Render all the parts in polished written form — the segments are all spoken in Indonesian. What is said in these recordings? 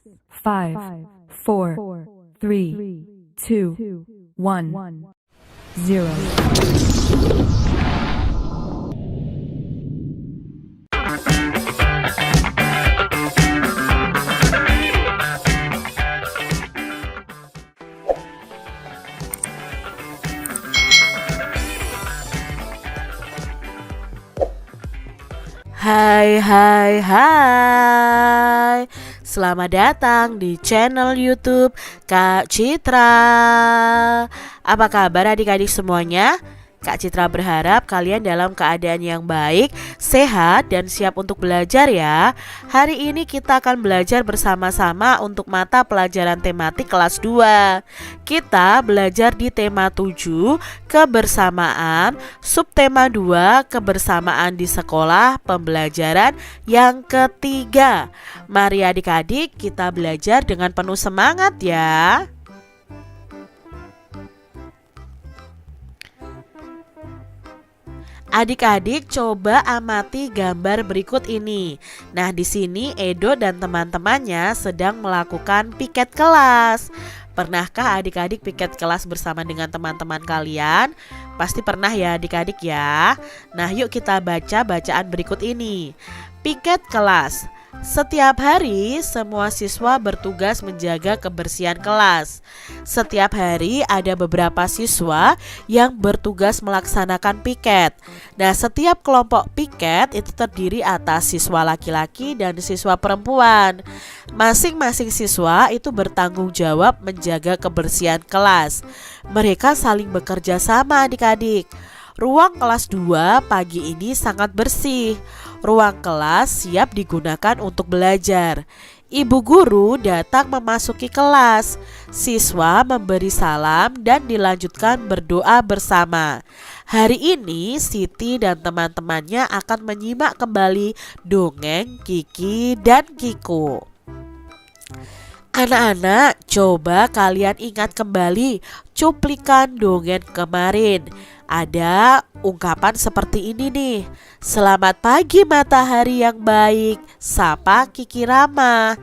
5, 4, 3, 2, 1, 0. Hai hai hai. Selamat datang di channel YouTube Kak Citra. Apa kabar adik-adik semuanya? Kak Citra berharap kalian dalam keadaan yang baik, sehat, dan siap untuk belajar ya. Hari ini kita akan belajar bersama-sama untuk mata pelajaran tematik kelas 2. Kita belajar di tema 7, kebersamaan, subtema 2, kebersamaan di sekolah, pembelajaran yang ketiga. Mari adik-adik kita belajar dengan penuh semangat ya. Adik-adik coba amati gambar berikut ini. Nah, di sini Edo dan teman-temannya sedang melakukan piket kelas. Pernahkah adik-adik piket kelas bersama dengan teman-teman kalian? Pasti pernah ya adik-adik ya. Nah, yuk kita baca bacaan berikut ini. Piket kelas. Setiap hari semua siswa bertugas menjaga kebersihan kelas. Setiap hari ada beberapa siswa yang bertugas melaksanakan piket. Nah, setiap kelompok piket itu terdiri atas siswa laki-laki dan siswa perempuan. Masing-masing siswa itu bertanggung jawab menjaga kebersihan kelas. Mereka saling bekerja sama adik-adik. Ruang kelas 2 pagi ini sangat bersih. Ruang kelas siap digunakan untuk belajar. Ibu guru datang memasuki kelas. Siswa memberi salam dan dilanjutkan berdoa bersama. Hari ini Siti dan teman-temannya akan menyimak kembali dongeng Kiki dan Kiko. Anak-anak, coba kalian ingat kembali cuplikan dongeng kemarin. Ada ungkapan seperti ini nih. Selamat pagi matahari yang baik, sapa Kiki Rama.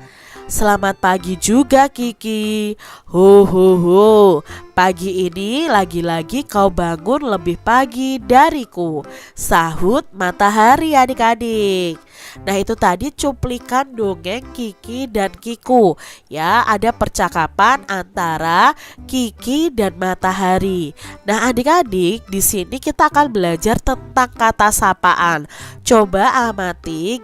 Selamat pagi juga Kiki. Ho ho ho. Pagi ini lagi-lagi kau bangun lebih pagi dariku, sahut matahari adik-adik. Nah, itu tadi cuplikan dongeng Kiki dan Kiku. Ya, ada percakapan antara Kiki dan matahari. Nah, adik-adik, di sini kita akan belajar tentang kata sapaan. Coba amati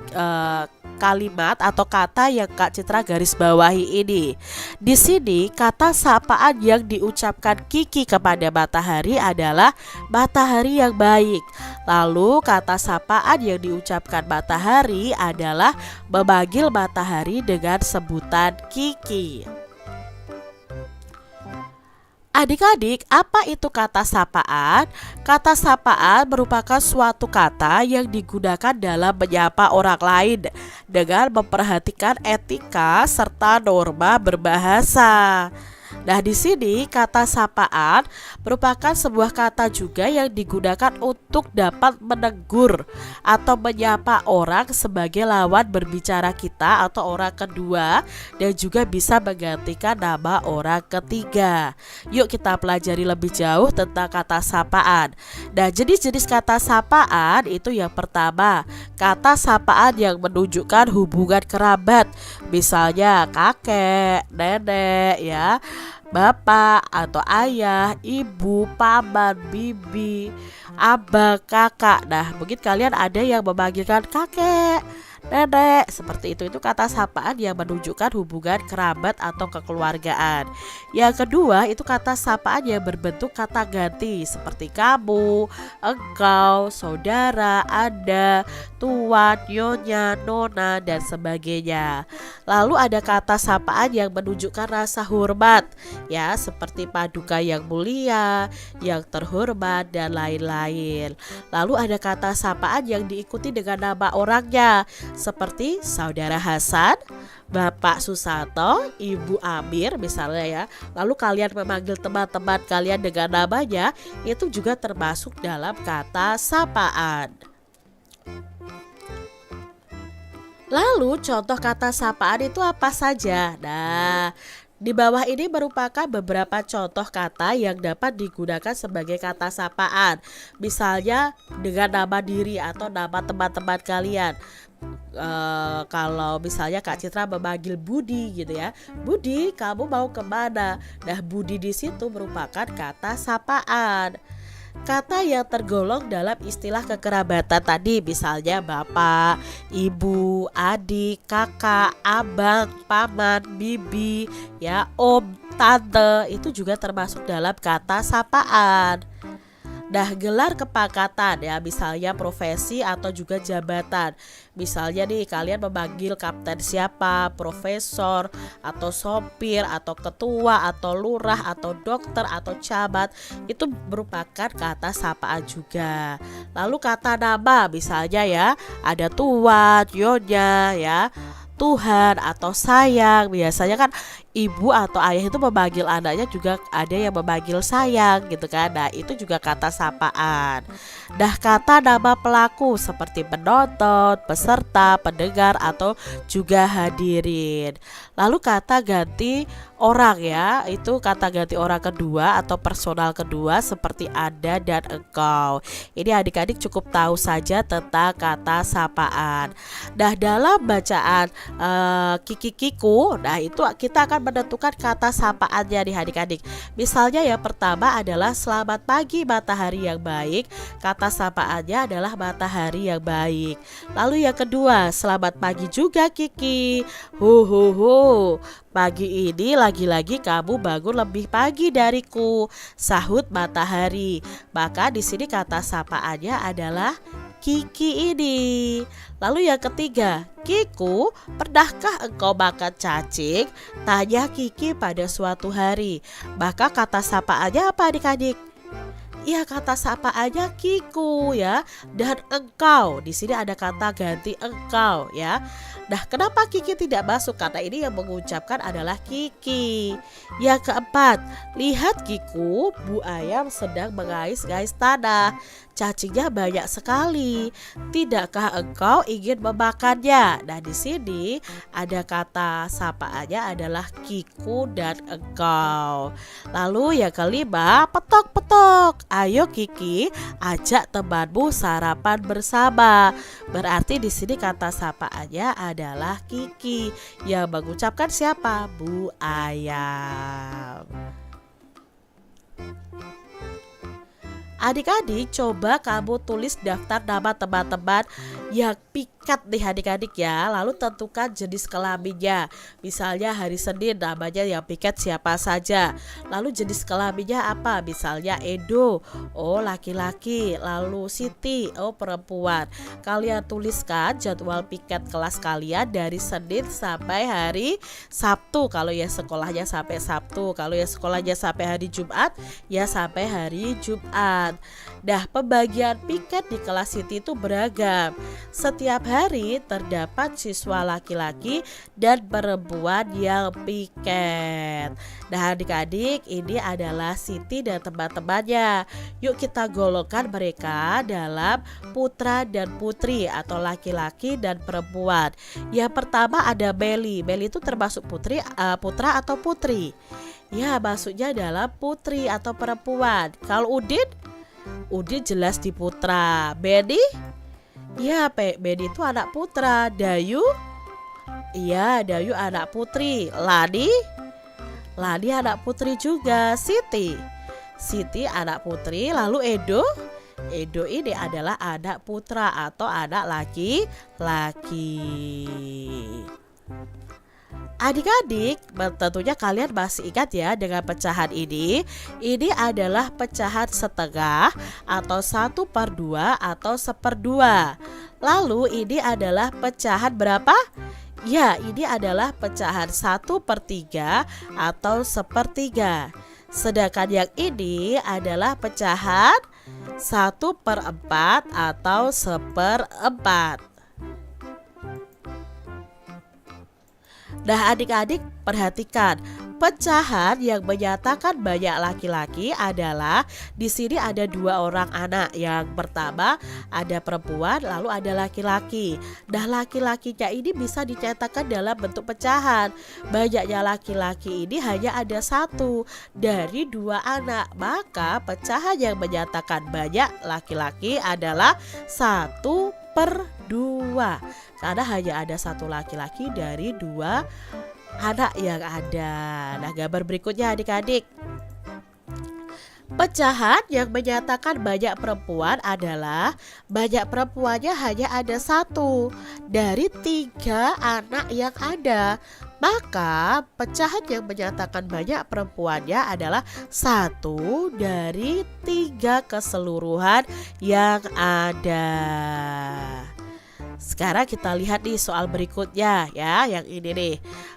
kalimat atau kata yang Kak Citra garis bawahi ini. Di sini kata sapaan yang diucapkan Kiki kepada matahari adalah matahari yang baik. Lalu kata sapaan yang diucapkan matahari adalah memanggil matahari dengan sebutan Kiki. Adik-adik, apa itu kata sapaan? Kata sapaan merupakan suatu kata yang digunakan dalam menyapa orang lain dengan memperhatikan etika serta norma berbahasa. Nah, di sini kata sapaan merupakan sebuah kata juga yang digunakan untuk dapat menegur atau menyapa orang sebagai lawan berbicara kita atau orang kedua, dan juga bisa menggantikan nama orang ketiga. Yuk kita pelajari lebih jauh tentang kata sapaan. Nah, jenis-jenis kata sapaan itu yang pertama, kata sapaan yang menunjukkan hubungan kerabat. Misalnya kakek, nenek ya, bapak atau ayah, ibu, paman, bibi, abang, kakak. Nah, mungkin kalian ada yang memanggilkan kakek, nenek, seperti itu kata sapaan yang menunjukkan hubungan kerabat atau kekeluargaan. Yang kedua itu kata sapaan yang berbentuk kata ganti seperti kamu, engkau, saudara, anda, tuan, nyonya, nona, dan sebagainya. Lalu ada kata sapaan yang menunjukkan rasa hormat ya, seperti paduka yang mulia, yang terhormat, dan lain-lain. Lalu ada kata sapaan yang diikuti dengan nama orangnya seperti saudara Hasan, Bapak Susanto, Ibu Amir misalnya ya. Lalu kalian memanggil teman-teman kalian dengan namanya, itu juga termasuk dalam kata sapaan. Lalu contoh kata sapaan itu apa saja? Nah, di bawah ini merupakan beberapa contoh kata yang dapat digunakan sebagai kata sapaan. Misalnya dengan nama diri atau nama teman-teman kalian. Kalau misalnya Kak Citra memanggil Budi gitu ya, Budi kamu mau kemana? Nah, Budi di situ merupakan kata sapaan. Kata yang tergolong dalam istilah kekerabatan tadi, misalnya bapak, ibu, adik, kakak, abang, paman, bibi, ya, om, tante, itu juga termasuk dalam kata sapaan. Nah, gelar kepangkatan ya, misalnya profesi atau juga jabatan. Misalnya nih kalian memanggil kapten siapa, profesor atau sopir atau ketua atau lurah atau dokter atau camat, itu merupakan kata sapaan juga. Lalu kata nama, misalnya ya, ada tuan, nyonya ya, Tuhan atau sayang. Biasanya kan ibu atau ayah itu memanggil anaknya juga ada yang memanggil sayang gitu kan. Nah, itu juga kata sapaan. Dah, kata nama pelaku seperti penonton, peserta, pendengar atau juga hadirin. Lalu kata ganti orang ya, itu kata ganti orang kedua atau personal kedua seperti Anda dan engkau. Ini adik-adik cukup tahu saja tentang kata sapaan. Nah, dalam bacaan Kiki-Kiku, nah itu kita akan menentukan kata sapaannya nih adik-adik. Misalnya yang pertama adalah selamat pagi matahari yang baik. Kata sapaannya adalah matahari yang baik. Lalu yang kedua, selamat pagi juga Kiki. Hu hu hu. Pagi ini lagi-lagi kamu bangun lebih pagi dariku, sahut matahari. Maka di sini kata sapaannya adalah Kiki ini. Lalu yang ketiga, Kiku, pernahkah engkau makan cacing? Tanya Kiki pada suatu hari. Maka kata sapaannya apa adik-adik? Ya, kata sapaannya Kiku ya. Dan engkau, di sini ada kata ganti engkau ya. Nah, kenapa Kiki tidak masuk? Karena ini yang mengucapkan adalah Kiki. Yang keempat, lihat Kiku, bu ayam sedang mengais-ngais tanah. Cacingnya banyak sekali. Tidakkah engkau ingin memakannya? Nah, di sini ada kata sapaannya adalah Kiku dan engkau. Lalu yang kelima, petok-petok. Ayo Kiki, ajak temanmu sarapan bersama. Berarti di sini kata sapaannya adalah Kiki. Yang mengucapkan siapa? Bu ayam. Adik-adik, coba kamu tulis daftar nama teman-teman yang pikat nih adik-adik ya. Lalu tentukan jenis kelaminnya. Misalnya hari Senin namanya yang pikat siapa saja. Lalu jenis kelaminnya apa? Misalnya Edo, oh laki-laki. Lalu Siti, oh perempuan. Kalian tuliskan jadwal piket kelas kalian dari Senin sampai hari Sabtu. Kalau ya sekolahnya sampai Sabtu. Kalau ya sekolahnya sampai hari Jumat, ya sampai hari Jumat. Nah, pembagian piket di kelas Siti itu beragam. Setiap hari terdapat siswa laki-laki dan perempuan yang piket. Nah, adik-adik, ini adalah Siti dan teman-temannya. Yuk kita golongkan mereka dalam putra dan putri atau laki-laki dan perempuan. Yang pertama ada Meli. Meli itu termasuk putra atau putri? Ya, maksudnya adalah putri atau perempuan. Kalau Udin jelas di putra. Beni? Ya, Beni itu anak putra. Dayu? Iya, Dayu anak putri. Lani? Lani anak putri juga. Siti? Siti anak putri. Lalu Edo? Edo ini adalah anak putra atau anak laki-laki. Adik-adik, tentunya kalian masih ingat ya dengan pecahan ini. Ini adalah pecahan setengah atau 1/2 atau 1/2. Lalu ini adalah pecahan berapa? Ya, ini adalah pecahan 1/3 atau 1/3. Sedangkan yang ini adalah pecahan 1/4 atau 1/4. Nah, adik-adik perhatikan, Pecahan yang menyatakan banyak laki-laki adalah di sini ada 2 orang anak. Yang pertama ada perempuan, lalu ada laki-laki. Nah, laki-lakinya ini bisa dinyatakan dalam bentuk pecahan. Banyaknya laki-laki ini hanya ada 1 dari 2 anak. Maka pecahan yang menyatakan banyak laki-laki adalah 1/2. Karena hanya ada 1 laki-laki dari 2 anak yang ada. Nah, gambar berikutnya adik-adik. Pecahan yang menyatakan banyak perempuan adalah banyak perempuannya hanya ada 1 dari 3 anak yang ada. Maka pecahan yang menyatakan banyak perempuannya adalah 1 dari 3 keseluruhan yang ada. Sekarang kita lihat nih soal berikutnya ya, yang ini nih.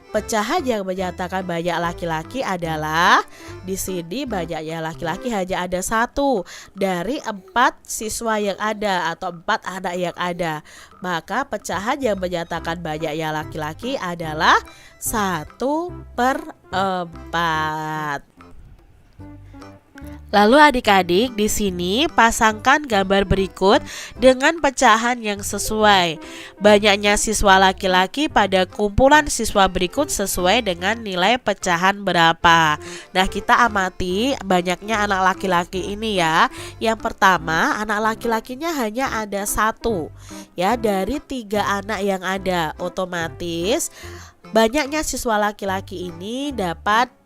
Pecahan yang menyatakan banyak laki-laki adalah di sini banyaknya laki-laki hanya ada 1 dari 4 siswa yang ada atau 4 anak yang ada. Maka pecahan yang menyatakan banyaknya laki-laki adalah 1/4. Lalu adik-adik di sini pasangkan gambar berikut dengan pecahan yang sesuai. Banyaknya siswa laki-laki pada kumpulan siswa berikut sesuai dengan nilai pecahan berapa. Nah, kita amati banyaknya anak laki-laki ini ya. Yang pertama, anak laki-lakinya hanya ada 1 ya dari 3 anak yang ada. Otomatis banyaknya siswa laki-laki ini dapat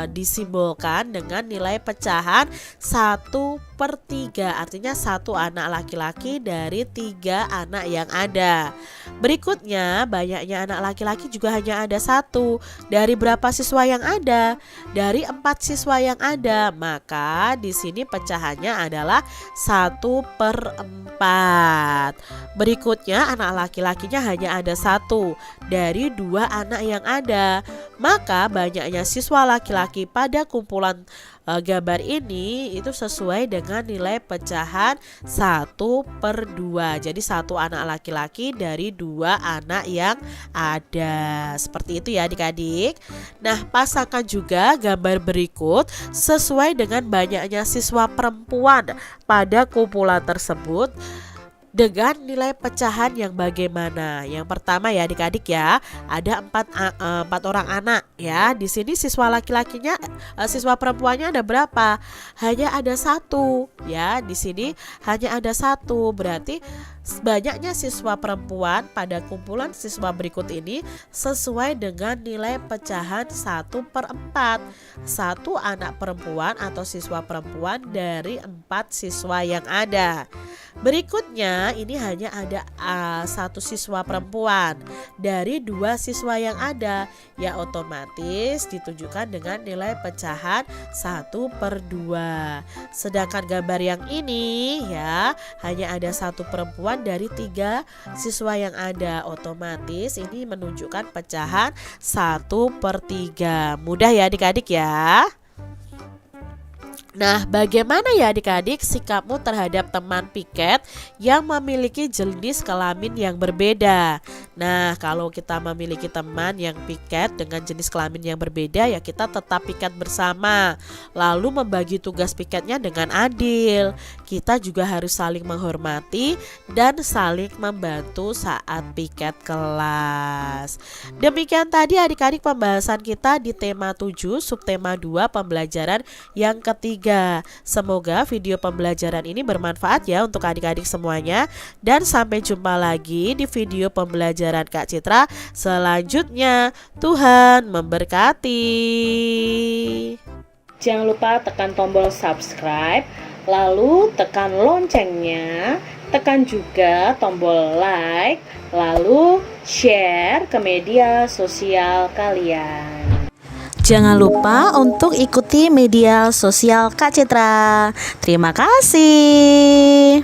disimbolkan dengan nilai pecahan 1/3. Artinya 1 anak laki-laki dari 3 anak yang ada. Berikutnya, banyaknya anak laki-laki juga hanya ada 1 dari berapa siswa yang ada? Dari 4 siswa yang ada. Maka di sini pecahannya adalah 1/4. Berikutnya, anak laki-lakinya hanya ada 1 dari 2 anak yang ada. Maka banyaknya siswa laki-laki pada kumpulan gambar ini itu sesuai dengan nilai pecahan 1/2. Jadi 1 anak laki-laki dari 2 anak yang ada. Seperti itu ya adik-adik. Nah, pasangkan juga gambar berikut sesuai dengan banyaknya siswa perempuan pada kumpulan tersebut dengan nilai pecahan yang bagaimana. Yang pertama ya adik-adik ya, ada 4 orang anak ya. Di sini siswa laki-lakinya, siswa perempuannya ada berapa? Hanya ada 1 ya. Di sini hanya ada 1. Berarti banyaknya siswa perempuan pada kumpulan siswa berikut ini sesuai dengan nilai pecahan 1/4. 1 anak perempuan atau siswa perempuan dari 4 siswa yang ada. Berikutnya ini hanya ada 1 siswa perempuan dari 2 siswa yang ada. Ya otomatis ditunjukkan dengan nilai pecahan 1/2. Sedangkan gambar yang ini ya hanya ada 1 perempuan dari 3 siswa yang ada. Otomatis ini menunjukkan pecahan 1/3. Mudah ya adik-adik ya. Nah, bagaimana ya adik-adik sikapmu terhadap teman piket yang memiliki jenis kelamin yang berbeda? Nah, kalau kita memiliki teman yang piket dengan jenis kelamin yang berbeda, ya kita tetap piket bersama. Lalu membagi tugas piketnya dengan adil. Kita juga harus saling menghormati dan saling membantu saat piket kelas. Demikian tadi adik-adik pembahasan kita di tema 7 subtema 2 pembelajaran yang ketiga. Semoga video pembelajaran ini bermanfaat ya untuk adik-adik semuanya. Dan sampai jumpa lagi di video pembelajaran Kak Citra selanjutnya. Tuhan memberkati. Jangan lupa tekan tombol subscribe, lalu tekan loncengnya, tekan juga tombol like, lalu share ke media sosial kalian. Jangan lupa untuk ikuti media sosial Kak Citra. Terima kasih.